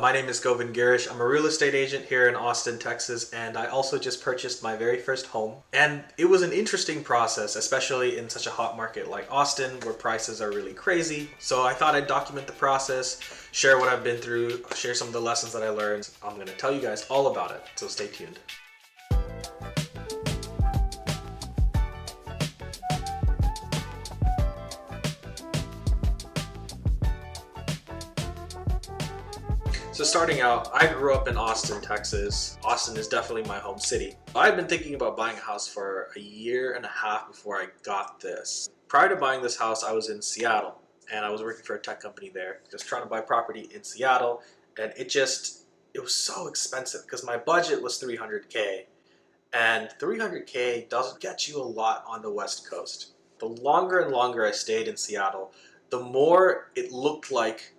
My name is Govind Girish. I'm a real estate agent here in Austin, Texas, and I also just purchased my very first home. And it was an interesting process, especially in such a hot market like Austin, where prices are really crazy. So I thought I'd document the process, share what I've been through, share some of the lessons that I learned. I'm going to tell you guys all about it, so stay tuned. So starting out, I grew up in Austin, Texas. Austin is definitely my home city. I've been thinking about buying a house for a year and a half before I got this. Prior to buying this house, I was in Seattle and I was working for a tech company there, just trying to buy property in Seattle. And it was so expensive because my budget was 300K, and 300K doesn't get you a lot on the West Coast. The longer and longer I stayed in Seattle, the more it looked like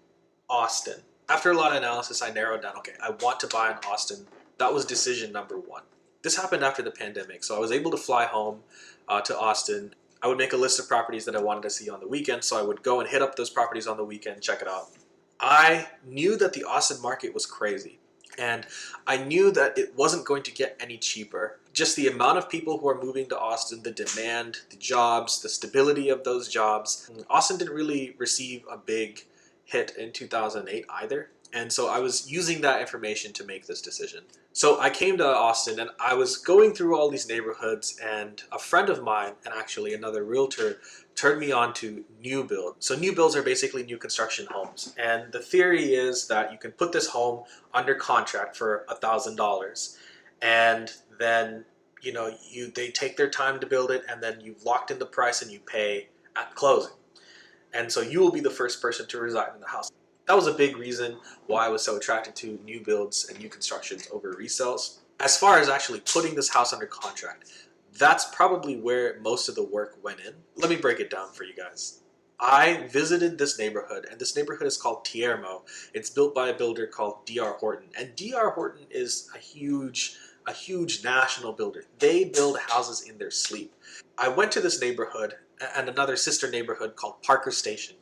Austin. After a lot of analysis, I narrowed down, okay, I want to buy in Austin. That was decision number one. This happened after the pandemic, so I was able to fly home to Austin. I would make a list of properties that I wanted to see on the weekend, so I would go and hit up those properties on the weekend, check it out. I knew that the Austin market was crazy, and I knew that it wasn't going to get any cheaper. Just the amount of people who are moving to Austin, the demand, the jobs, the stability of those jobs. Austin didn't really receive a big hit in 2008 either. And so I was using that information to make this decision. So I came to Austin and I was going through all these neighborhoods, and a friend of mine, and actually another realtor, turned me on to new build. So new builds are basically new construction homes. And the theory is that you can put this home under contract for $1,000, and then they take their time to build it, and then you've locked in the price and you pay at closing. And so you will be the first person to reside in the house. That was a big reason why I was so attracted to new builds and new constructions over resales. As far as actually putting this house under contract, that's probably where most of the work went in. Let me break it down for you guys. I visited this neighborhood, and this neighborhood is called Tiermo. It's built by a builder called D.R. Horton, and D.R. Horton is a huge national builder. They build houses in their sleep. I went to this neighborhood and another sister neighborhood called Parker Station.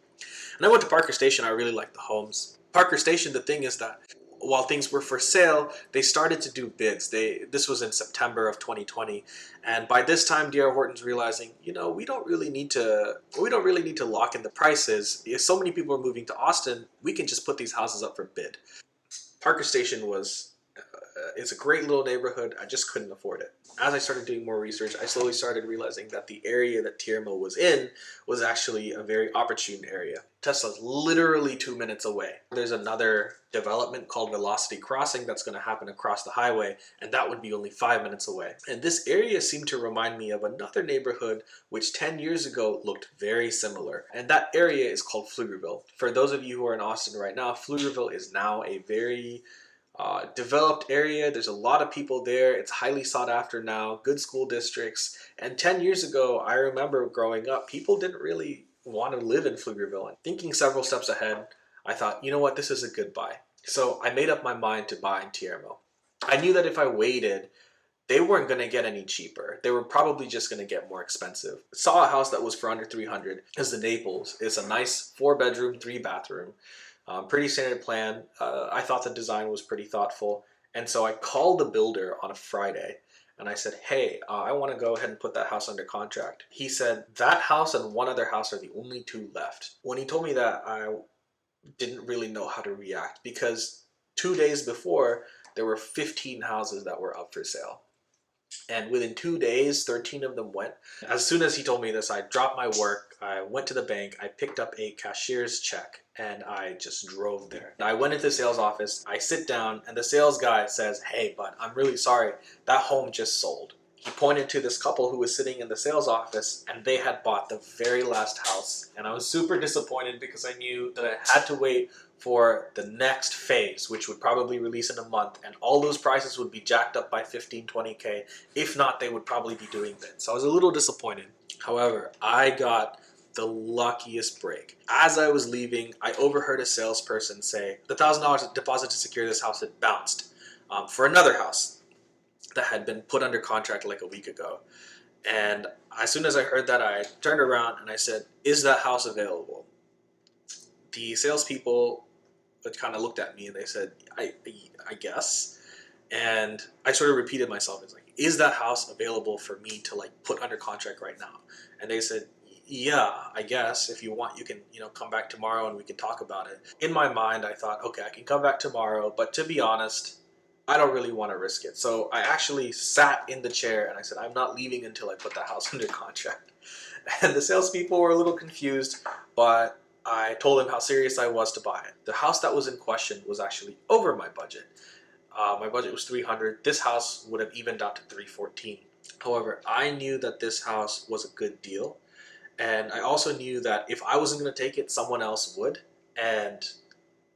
And I went to Parker Station. I really liked the homes. Parker Station, the thing is that while things were for sale, they started to do bids. This was in September of 2020, and by this time, D.R. Horton's realizing, we don't really need to lock in the prices. If so many people are moving to Austin, we can just put these houses up for bid. Parker Station it's a great little neighborhood. I just couldn't afford it. As I started doing more research, I slowly started realizing that the area that Tiermo was in was actually a very opportune area. Tesla's literally 2 minutes away. There's another development called Velocity Crossing that's going to happen across the highway, and that would be only 5 minutes away. And this area seemed to remind me of another neighborhood which 10 years ago looked very similar. And that area is called Pflugerville. For those of you who are in Austin right now, Pflugerville is now a very developed area. There's a lot of people there. It's highly sought after now, good school districts. And 10 years ago, I remember growing up, people didn't really want to live in Pflugerville. And thinking several steps ahead, I thought, you know what, this is a good buy. So I made up my mind to buy in Tiermo. I knew that if I waited, they weren't going to get any cheaper. They were probably just going to get more expensive. Saw a house that was for under 300. It's the Naples. It's a nice 4-bedroom, 3-bathroom. Pretty standard plan. I thought the design was pretty thoughtful. And so I called the builder on a Friday and I said, hey, I want to go ahead and put that house under contract. He said, that house and one other house are the only two left. When he told me that, I didn't really know how to react, because 2 days before, there were 15 houses that were up for sale. And within 2 days, 13 of them went. As soon as he told me this, I dropped my work. I went to the bank. I picked up a cashier's check and I just drove there. I went into the sales office. I sit down and the sales guy says, hey, bud, I'm really sorry. That home just sold. He pointed to this couple who was sitting in the sales office, and they had bought the very last house. And I was super disappointed because I knew that I had to wait for the next phase, which would probably release in a month, and all those prices would be jacked up by 15, 20K. If not, they would probably be doing bids. So I was a little disappointed. However, I got the luckiest break. As I was leaving, I overheard a salesperson say the $1,000 deposit to secure this house had bounced for another house that had been put under contract like a week ago. And as soon as I heard that, I turned around and I said, is that house available? The salespeople kind of looked at me and they said, I guess. And I sort of repeated myself. It's like, is that house available for me to like put under contract right now? And they said, yeah, I guess if you want, you can, come back tomorrow and we can talk about it. In my mind, I thought, okay, I can come back tomorrow, but to be honest, I don't really want to risk it. So I actually sat in the chair and I said, I'm not leaving until I put that house under contract. And the salespeople were a little confused, but I told them how serious I was to buy it. The house that was in question was actually over my budget. My budget was $300. This house would have evened out to $314. However, I knew that this house was a good deal. And I also knew that if I wasn't going to take it, someone else would. And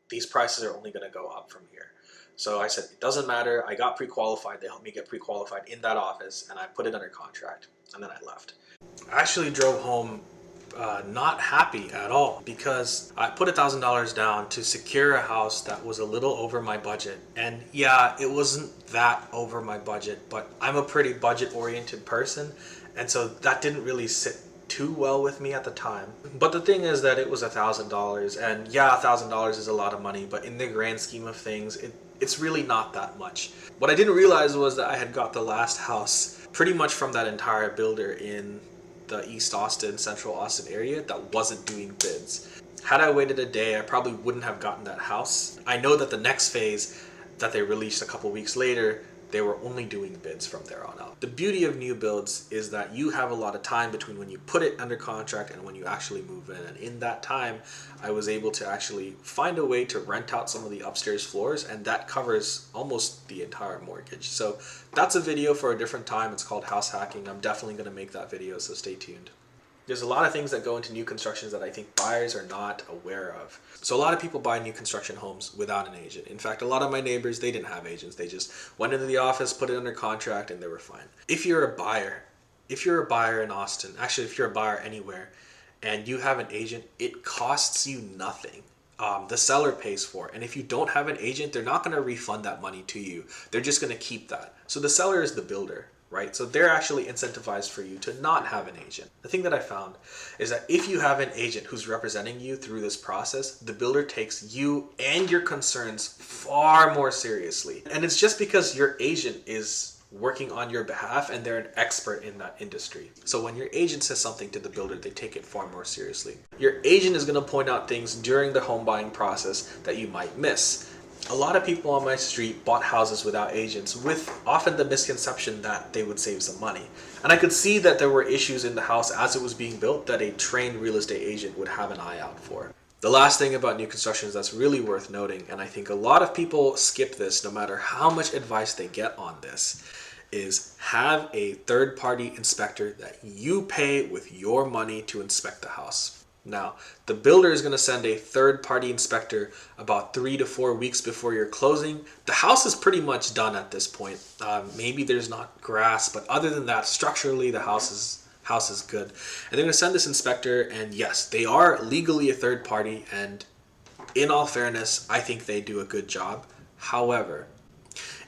these prices are only going to go up from here. So I said, it doesn't matter. I got pre-qualified. They helped me get pre-qualified in that office, and I put it under contract, and then I left. I actually drove home not happy at all because I put $1,000 down to secure a house that was a little over my budget. And yeah, it wasn't that over my budget, but I'm a pretty budget-oriented person, and so that didn't really sit too well with me at the time. But the thing is that it was $1,000, and yeah, $1,000 is a lot of money, but in the grand scheme of things, it's really not that much. What I didn't realize was that I had got the last house pretty much from that entire builder in the East Austin, Central Austin area that wasn't doing bids. Had I waited a day, I probably wouldn't have gotten that house. I know that the next phase that they released a couple weeks later, they were only doing bids from there on out. The beauty of new builds is that you have a lot of time between when you put it under contract and when you actually move in. And in that time, I was able to actually find a way to rent out some of the upstairs floors, and that covers almost the entire mortgage. So that's a video for a different time. It's called house hacking. I'm definitely going to make that video, so stay tuned. There's a lot of things that go into new constructions that I think buyers are not aware of. So a lot of people buy new construction homes without an agent. In fact, a lot of my neighbors, they didn't have agents. They just went into the office, put it under contract, and they were fine. If you're a buyer in Austin, actually if you're a buyer anywhere, and you have an agent, it costs you nothing. The seller pays for it. And if you don't have an agent, they're not going to refund that money to you. They're just going to keep that. So the seller is the builder, right? So they're actually incentivized for you to not have an agent. The thing that I found is that if you have an agent who's representing you through this process, the builder takes you and your concerns far more seriously. And it's just because your agent is working on your behalf and they're an expert in that industry. So when your agent says something to the builder, they take it far more seriously. Your agent is going to point out things during the home buying process that you might miss. A lot of people on my street bought houses without agents with often the misconception that they would save some money. And I could see that there were issues in the house as it was being built that a trained real estate agent would have an eye out for. The last thing about new constructions that's really worth noting, and I think a lot of people skip this no matter how much advice they get on this, is have a third-party inspector that you pay with your money to inspect the house. Now, the builder is going to send a third-party inspector about 3 to 4 weeks before your closing. The house is pretty much done at this point. Maybe there's not grass, but other than that, structurally, the house is good. And they're going to send this inspector, and yes, they are legally a third party, and in all fairness, I think they do a good job. However,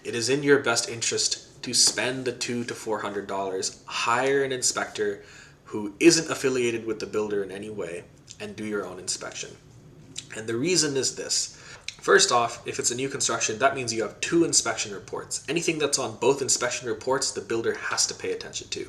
it is in your best interest to spend the $200 to $400, hire an inspector who isn't affiliated with the builder in any way, and do your own inspection. And the reason is this. First off, if it's a new construction, that means you have 2 inspection reports. Anything that's on both inspection reports, the builder has to pay attention to.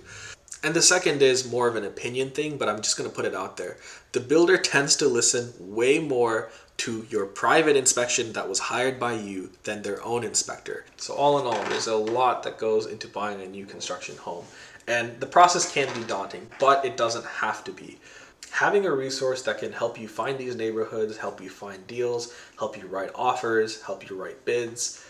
And the second is more of an opinion thing, but I'm just going to put it out there. The builder tends to listen way more to your private inspection that was hired by you than their own inspector. So all in all, there's a lot that goes into buying a new construction home. And the process can be daunting, but it doesn't have to be. Having a resource that can help you find these neighborhoods, help you find deals, help you write offers, help you write bids,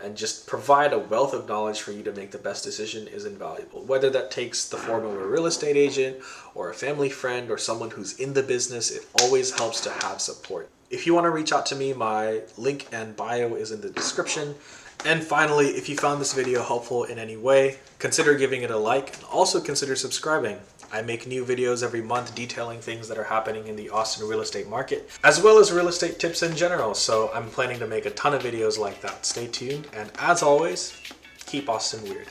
and just provide a wealth of knowledge for you to make the best decision is invaluable. Whether that takes the form of a real estate agent or a family friend or someone who's in the business, it always helps to have support. If you want to reach out to me, my link and bio is in the description. And finally, if you found this video helpful in any way, consider giving it a like and also consider subscribing. I make new videos every month detailing things that are happening in the Austin real estate market, as well as real estate tips in general. So I'm planning to make a ton of videos like that. Stay tuned, and as always, keep Austin weird.